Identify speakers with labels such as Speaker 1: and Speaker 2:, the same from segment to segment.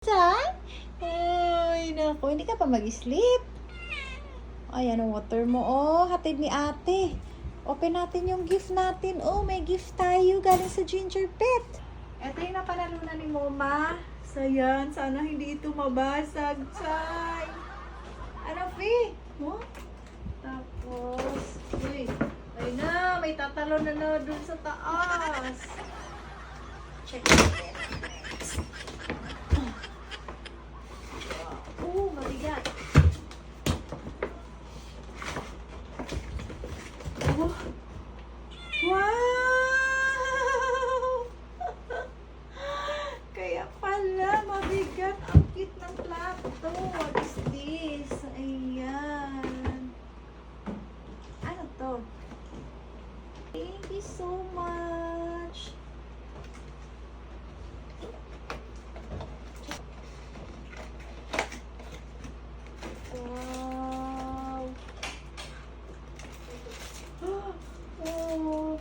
Speaker 1: Saan? Ay, naku, hindi ka pa mag-sleep. Ay, anong water mo? Oh, hatid ni ate. Open natin yung gift natin. Oh, may gift tayo galing sa Ginger Pet. Ito yung napanalunan ni Mama. So, yan. Sana hindi ito mabasag. Chay. Ano, Fi? Oh? Tapos, uy. Ay na, may tatalon na dun sa taas. Check it. Mabigat. Oh. Wow! Kaya pala, mabigat. Ang cute ng plato. What is this? Ayan. Ano to? Thank you so much. Wow! Oh! Oh!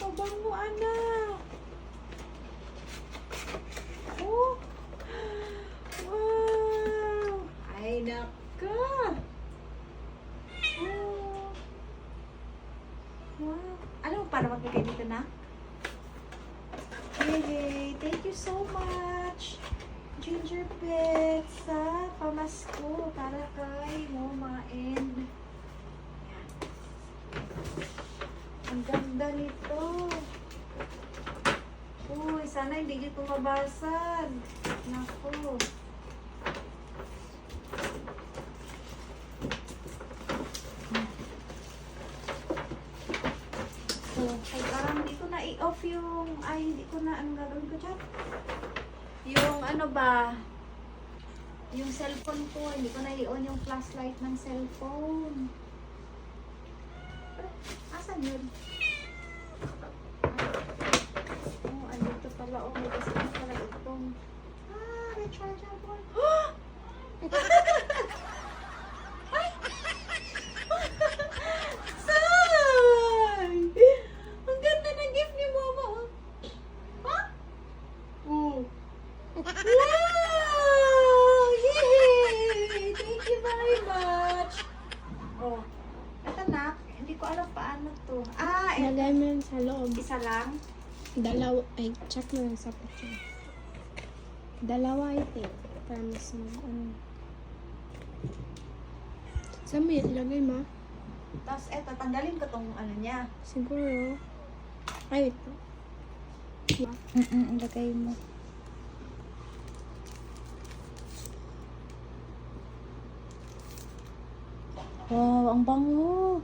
Speaker 1: Pabango, anak! Oh! Wow! Ay, naka! Oh! Wow! Alam mo paano maglagay dito na? Yay! Thank you so much! Ginger Pet sa pamasko para kay Mama and yan. Ang ganda nito. Uy, sana hindi ito mabasag. Naku. So, ay parang hindi ko na i-off yung, hindi ko na, anong gagawin ko dyan? Yung ano ba, yung cellphone ko, hindi ko na i-on yung flashlight ng cellphone. Asan yun? Oh, andito pala. Oh, may kasama pala itong rechargeable. Say! Ang ganda ng gift ni Mama. Huh? Oh. Wow! Yay! Thank you very much. Oh, eto na. Hindi ko alam paano to.
Speaker 2: Lagay mo yun sa loob.
Speaker 1: Isa lang.
Speaker 2: Dalawa, ay, check mo yun sa picture. Dalawa, I think. Para mas ano. Saan mo yun? Ilagay mo?
Speaker 1: Tapos eto, tanggalin ko tong ano niya.
Speaker 2: Siguro. Ay, ito.
Speaker 1: Ilagay mo. Wow, ang bango.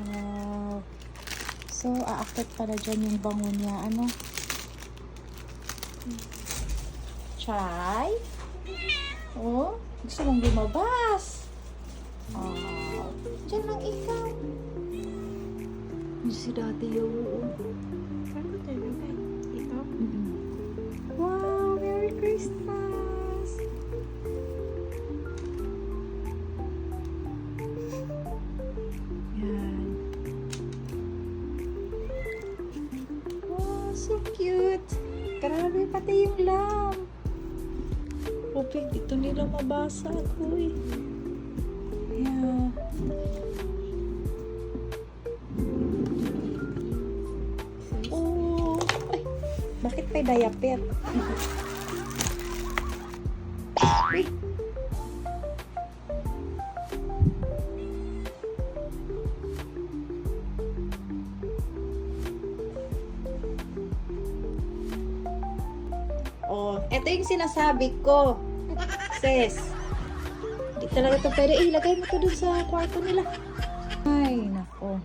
Speaker 1: Wow. So, aakyat pala dyan yung bango niya. Ano? Try. Oh, gusto mong lumabas. Oh, dyan lang ikaw. Si Daddy yung...
Speaker 2: Saan ko ito ilagay? Ito?
Speaker 1: Wow, Merry Christmas! Yan. Wow, so cute! Grabe, pati yung lamp. Pupig, dito nila mabasa ako eh. Yeah. Oh, ay, bakit may diaper? Uy. Oh, eto yung sinasabi ko. Sis. Hindi talaga ito pwede. Ilagay mo to dun sa kwarto nila. Ay, nako.